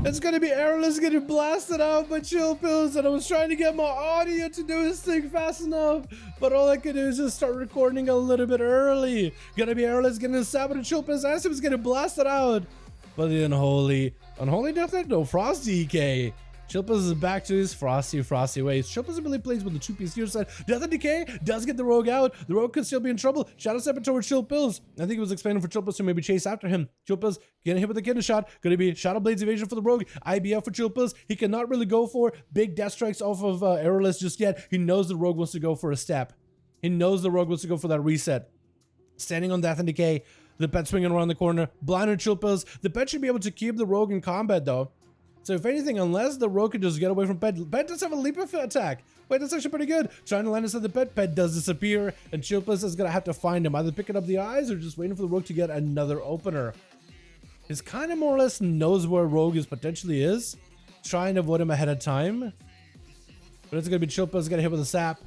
It's gonna be Airless getting blasted out by Chill Pills, and I was trying to get my audio to do his thing fast enough, but all I could do is just start recording a little bit early. Gonna be Airless getting stabbed and Chill Pills as he was getting blasted out. But the Unholy Death Knight? No, Frosty EK. Chilpus is back to his frosty ways. Chilpus really plays with the 2-piece hero side. Death and Decay does get the rogue out. The rogue could still be in trouble. Shadow stepping towards Chilpus. I think it was expanding for Chilpus to maybe chase after him. Chilpus getting hit with a kidney shot. Gonna be Shadow Blades evasion for the rogue. IBF for Chilpus. He cannot really go for big death strikes off of Airless just yet. He knows the rogue wants to go for a step. He knows the rogue wants to go for that reset. Standing on Death and Decay. The pet swinging around the corner. Blinded Chilpus. The pet should be able to keep the rogue in combat though. So if anything, unless the rogue can just get away from Pet does have a leap of attack. Wait, that's actually pretty good. Trying to land us at the Pet does disappear, and Chilpus is gonna have to find him, either picking up the eyes or just waiting for the rogue to get another opener. He's kind of more or less knows where rogue is potentially is, trying to avoid him ahead of time. But it's gonna be Chilpus gonna hit with a sap.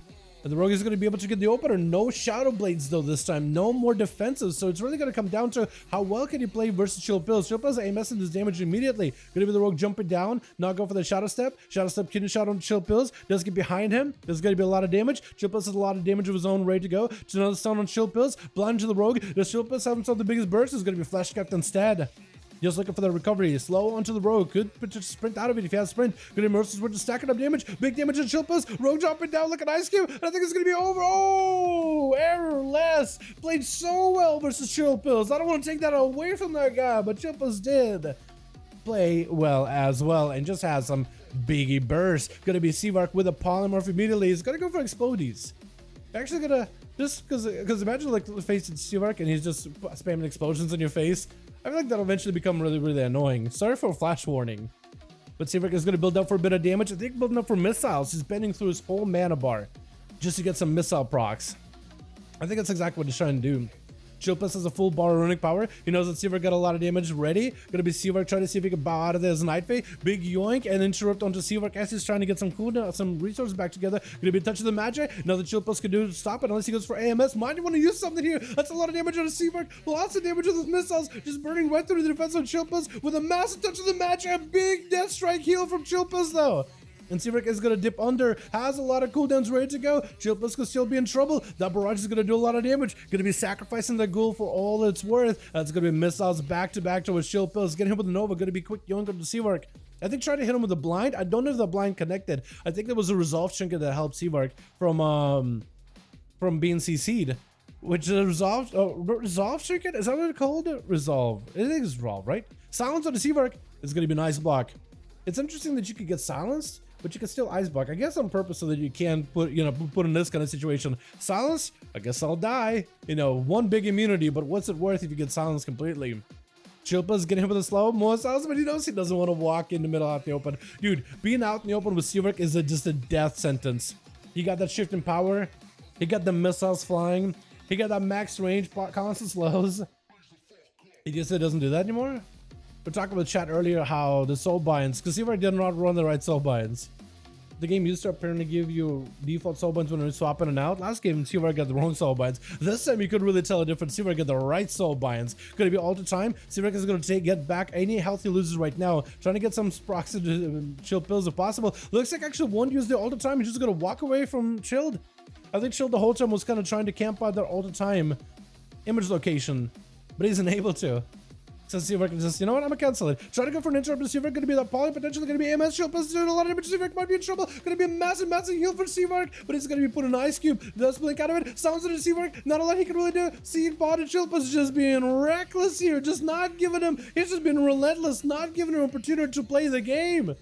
And the rogue is going to be able to get the opener. No Shadow Blades though this time. No more defensive. So it's really going to come down to how well can you play versus Chill Pills. Chill Pills AMSing this damage immediately. Going to be the rogue jumping down. Not go for the Shadow Step. Shadow Step kidney shot on Chill Pills. Does get behind him. There's going to be a lot of damage. Chill Pills has a lot of damage of his own, ready to go. To another stun on Chill Pills. Blind to the rogue. Does Chill Pills have himself the biggest burst? Is going to be Flash Kept instead. Just looking for the recovery. Slow onto the rogue. Could just sprint out of it if he has sprint. Good immerses with just stacking up damage. Big damage on Chilpus. Rogue dropping down like an ice cube. And I think it's going to be over. Oh, Errorless. Played so well versus Chilpus. I don't want to take that away from that guy, but Chilpus did play well as well and just has some biggie burst. Going to be Seavark with a polymorph immediately. He's going to go for Explodies. Actually going to, just because imagine like facing Seavark and he's just spamming explosions in your face. I feel like that'll eventually become really annoying. Sorry for a flash warning. But Seavark is going to build up for a bit of damage. I think building up for missiles. He's bending through his whole mana bar just to get some missile procs. I think that's exactly what he's trying to do. Chilpus has a full bar of runic power. He knows that Seavark got a lot of damage ready. Gonna be Seavark trying to see if he can bow out of this Night Fae. Big yoink and interrupt onto Seavark as he's trying to get some cooldown, some resources back together. Gonna be a touch of the Magi. Nothing Chilpus can do to stop it unless he goes for AMS. Might want to use something here. That's a lot of damage on a Seavark. Lots of damage on those missiles. Just burning right through the defense of Chilpus with a massive touch of the Magi. A big death strike heal from Chilpus though. And Seavark is going to dip under, has a lot of cooldowns ready to go. Chilpus could still be in trouble. That barrage is going to do a lot of damage. Going to be sacrificing the ghoul for all it's worth. That's going to be missiles back to back towards Chilpus. Getting him with the Nova. Going to be quick yoink on the Seavark. I think trying to hit him with the blind. I don't know if the blind connected. I think there was a resolve trinket that helped Seavark from being CC'd. Which is resolve trinket? Is that what it's called? Resolve. It is resolve, right? Silence on the Seavark is going to be a nice block. It's interesting that you could get silenced, but you can still ice block. I guess on purpose so that you can put in this kind of situation. Silence, I guess I'll die. You know, one big immunity, but what's it worth if you get silenced completely? Chilpus getting hit with a slow, more silence, but he knows he doesn't want to walk in the middle out in the open. Dude, being out in the open with Seavark is just a death sentence. He got that shift in power. He got the missiles flying. He got that max range, constant slows. He just doesn't do that anymore. We're talking about chat earlier how the soul binds, because Seavark did not run the right soul binds. The game used to apparently give you default soul binds when you're swapping in and out. Last game, Seavark got the wrong soul binds. This time, you could really tell a difference. Seavark got the right soul binds. Going to be all the time. Seavark is going to get back any health he loses right now. Trying to get some procs to Chill Pills if possible. Looks like actually won't use the all the time. He's just going to walk away from Chilled. I think Chilled the whole time was kind of trying to camp out that all the time image location, but he's unable to. So Seavark can just, you know what, I'm gonna cancel it. Try to go for an interrupt to Seavark, gonna be that poly, potentially gonna be AMS, Chilpus doing a lot of damage. Seavark might be in trouble. Gonna be a massive heal for Seavark, but he's gonna be put in an ice cube. Does blink out of it. Sounds like Seavark, not a lot he can really do. Seed bot and Chilpus just being reckless here, just not giving him, he's just been relentless, not giving him an opportunity to play the game.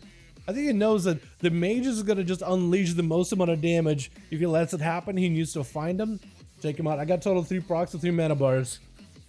I think he knows that the Mage is gonna just unleash the most amount of damage. If he lets it happen, he needs to find him, take him out. I got total 3 procs with 3 mana bars.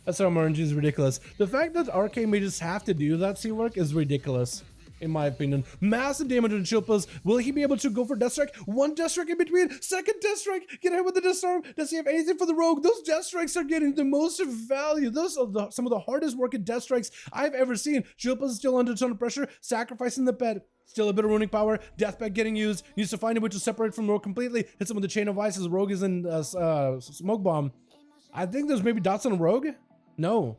That's how RNG is ridiculous. The fact that arcane mages have to do that Seavark is ridiculous, in my opinion. Massive damage on Chilpus. Will he be able to go for Death Strike? One Death Strike in between. Second Death Strike. Get hit with the Disarm. Does he have anything for the Rogue? Those Death Strikes are getting the most value. Those are some of the hardest working Death Strikes I've ever seen. Chilpus is still under a ton of pressure. Sacrificing the pet. Still a bit of runic power. Death Pet getting used. Needs to find a way to separate from Rogue completely. Hits him with the Chain of Ice as Rogue is in Smoke Bomb. I think there's maybe dots on Rogue. No.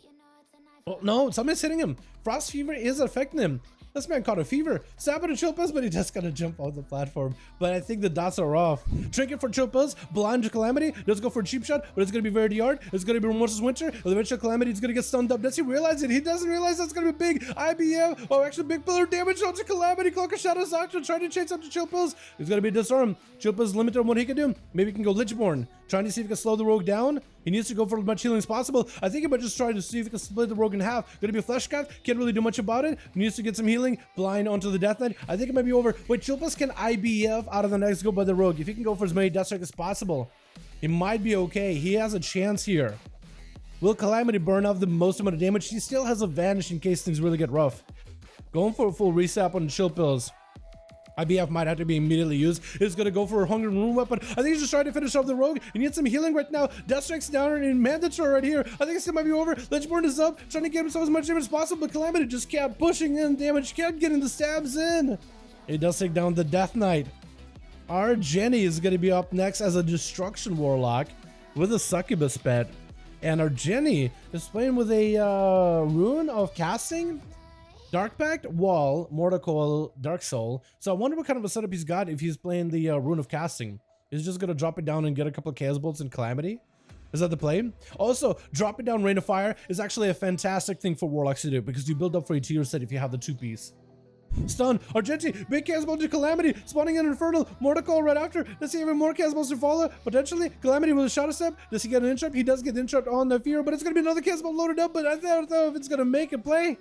Oh, no, somebody's hitting him. Frost Fever is affecting him. This man caught a fever. Sap it to Chill Pills, but he just gotta jump off the platform. But I think the dots are off. Trinket for Chill Pills, blind to Calamity. Let's go for a cheap shot, but it's gonna be very hard. It's gonna be Remorseless Winter. Eventually Calamity is gonna get stunned up. Does he realize it? He doesn't realize that's gonna be big. IBM. Oh, actually big pillar damage onto Calamity. Cloak of Shadows actually trying to chase up to Chill Pills. It's gonna be disarm. Chill Pills limited on what he can do. Maybe he can go Lichborn. Trying to see if he can slow the rogue down. He needs to go for as much healing as possible. I think he might just try to see if he can split the rogue in half. Gonna be a flesh cut. Can't really do much about it. Needs to get some healing. Blind onto the Death Knight. I think it might be over. Wait, Chill Pills can IBF out of the next go by the rogue. If he can go for as many Death Strike as possible, it might be okay. He has a chance here. Will Calamity burn off the most amount of damage? He still has a vanish in case things really get rough. Going for a full resap on Chill Pills. IBF might have to be immediately used. He's gonna go for a Hunger Rune weapon. I think he's just trying to finish off the rogue. He needs some healing right now. Death Strike's down in mandatory right here. I think it might be over. Lichborn is up, trying to get himself as much damage as possible, but Calamity just kept pushing in damage, kept getting the stabs in. It does take down the Death Knight. Our Jenny is gonna be up next as a Destruction Warlock with a Succubus pet. And our Jenny is playing with a Rune of Casting. Dark Pact, Wall, Mortal Coil, Dark Soul. So I wonder what kind of a setup he's got if he's playing the Rune of Casting. He's just gonna drop it down and get a couple of Chaos Bolts and Calamity. Is that the play? Also, dropping down Rain of Fire is actually a fantastic thing for Warlocks to do because you build up for a tier set if you have the 2-piece. Stun, Argenti, big Chaos Bolt to Calamity, spawning in Infernal, Mortal Coil right after. Does he have even more Chaos Bolts to follow? Potentially, Calamity with a Shadow Step. Does he get an interrupt? He does get the interrupt on the Fear, but it's gonna be another Chaos Bolt loaded up, but I don't know if it's gonna make it play.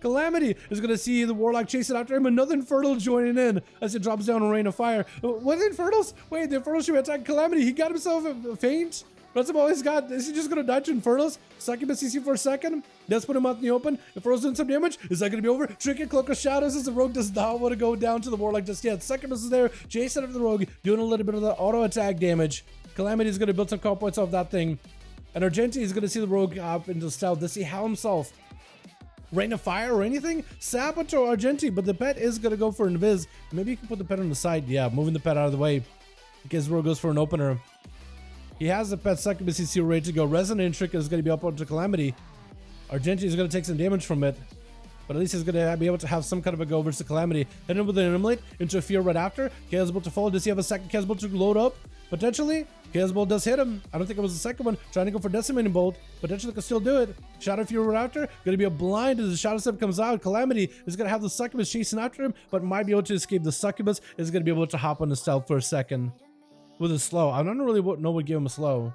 Calamity is going to see the Warlock chasing after him. Another Infernal joining in as it drops down a Rain of Fire. What the Infernals? Wait, the Infernals should attack Calamity. He got himself a feint. That's all he's got. Is he just going to die to Infernals? Succubus CC for a second. Does put him out in the open. Infernals doing some damage. Is that going to be over? Trinket, Cloak of Shadows as the Rogue does not want to go down to the Warlock just yet. Succubus is there. Jason after the Rogue doing a little bit of the auto attack damage. Calamity is going to build some comp points off that thing. And Argenti is going to see the Rogue up into stealth. Does he have himself Rain of Fire or anything? Saboteur Argenti, but the pet is going to go for Invis. Maybe you can put the pet on the side. Yeah, moving the pet out of the way in case Rogue goes for an opener. He has the pet Succubus CC ready to go. Resonant Trick is going to be up onto Calamity. Argenti is going to take some damage from it, but at least he's going to be able to have some kind of a go versus Calamity. Hit him with an Immolate into Fear right after. Chaos Bolt to follow. Does he have a second Chaos Bolt to load up? Potentially. Chaos Bolt does hit him. I don't think it was the second one. Trying to go for Decimating Bolt. Potentially could still do it. Shadow Fury right after. Going to be a blind as the Shadow Step comes out. Calamity is going to have the Succubus chasing after him, but might be able to escape. The Succubus is going to be able to hop on the stealth for a second with a slow. I don't really know what gave him a slow,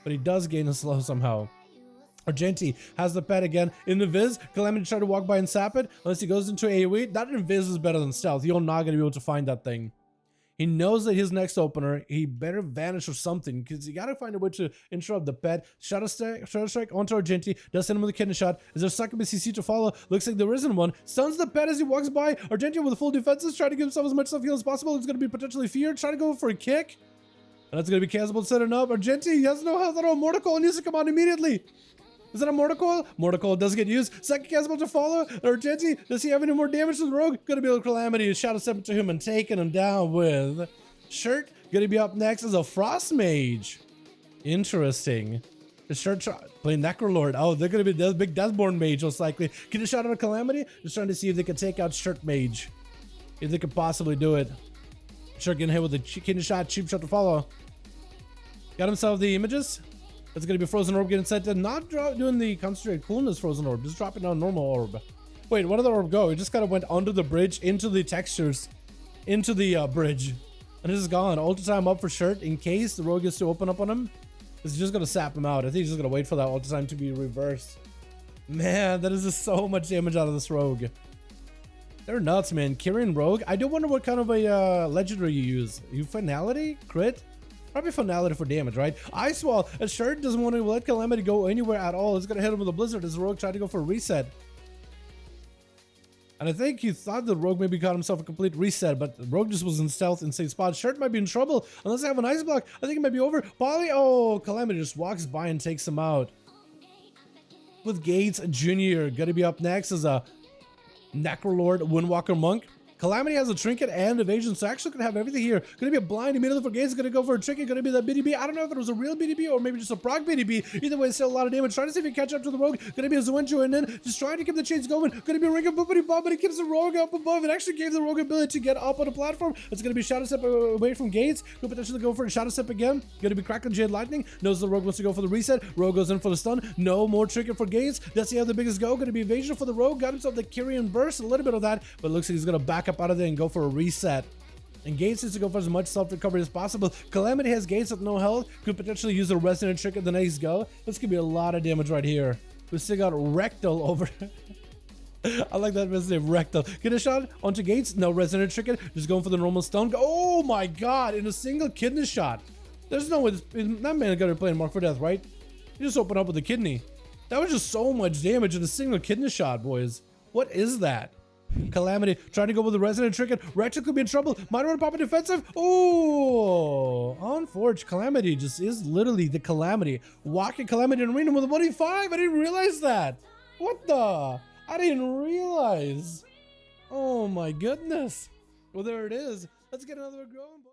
but he does gain a slow somehow. Argenti has the pet again in the Viz. Calamity try to walk by and sap it unless he goes into AoE. That Invis is better than stealth. You're not going to be able to find that thing. He knows that his next opener, he better vanish or something because you got to find a way to interrupt the pet. Shadow Strike onto Argenti. Does hit him with a kidney shot. Is there Succubus CC to follow? Looks like there isn't one. Stuns the pet as he walks by. Argenti with full defenses, trying to give himself as much self heal as possible. It's going to be potentially Fear. Trying to go for a kick. And that's going to be Chaos Bolt setting up. Argenti, he has no health at all. Mortal Coil needs to come out immediately. Is that a Mortal Coil? Mortal Coil does get used. Second Chaos Bolt to follow. Argenti, does he have any more damage to the Rogue? Gonna be a Calamity. Shadow Step to him and taking him down with Shirt. Gonna be up next as a Frost Mage. Interesting. The Shirt playing Necrolord. Oh, they're gonna be the big Deathborn Mage most likely. Get a shot on a Calamity. Just trying to see if they can take out Shirt Mage. If they could possibly do it. Shirt getting hit with a kidney shot. Cheap shot to follow. Got himself the images. It's going to be Frozen Orb getting set and not doing the concentrated coolness Frozen Orb, just dropping down normal orb. Wait, where did the orb go? It just kind of went under the bridge, into the textures, into the bridge. And it's just gone. Ultra time up for Shirt in case the Rogue gets to open up on him. It's just going to sap him out. I think he's just going to wait for that ultra time to be reversed. Man, that is just so much damage out of this Rogue. They're nuts, man. Kyrian Rogue. I do wonder what kind of a legendary you use. You Finality? Crit? Probably Finality for damage, right? Ice Wall. A Shirt doesn't want to let Calamity go anywhere at all. It's going to hit him with a Blizzard as the Rogue tried to go for a reset. And I think he thought the Rogue maybe got himself a complete reset, but the Rogue just was in stealth in same spot. Shirt might be in trouble unless they have an Ice Block. I think it might be over. Polly, oh, Calamity just walks by and takes him out. With Gates Jr. Gonna be up next as a Necrolord Windwalker Monk. Calamity has a trinket and evasion, so actually gonna have everything here. Gonna be a blind immediately for Gates, gonna go for a trinket, gonna be the BDB. I don't know if it was a real BDB or maybe just a proc BDB. Either way, still a lot of damage. Trying to see if he can catch up to the rogue. Gonna be a Zuencho and then just trying to keep the chains going. Gonna be a ring of boopity bomb, but he keeps the rogue up above. It actually gave the rogue ability to get up on the platform. It's gonna be Shadow Step away from Gates. Could potentially go for a Shadow Step again. Gonna be Crackling Jade Lightning. Knows the rogue wants to go for the reset. Rogue goes in for the stun. No more trinket for Gates. Does he have the biggest go? Gonna be evasion for the rogue. Got himself the Kyrian burst, a little bit of that, but it looks like he's gonna back up out of there and go for a reset. And Gates needs to go for as much self-recovery as possible. Calamity has Gates with no health. Could potentially use a resonant trinket the next go. This could be a lot of damage right here. We still got Rectal over. I like that name, Rectal. Get a shot onto Gates. No resonant trinket. Just going for the normal stun. Oh my god, in a single kidney shot. There's no way that man got to play Mark for Death, right? You just open up with a kidney. That was just so much damage in a single kidney shot, boys. What is that? Calamity trying to go with the resonant trinket. Ratchet could be in trouble. Might want to pop a defensive. Oh, unfortunate. Calamity just is literally the Calamity. Walking Calamity in arena with a 1v5. I didn't realize that. What the? I didn't realize. Oh my goodness. Well, there it is. Let's get another going.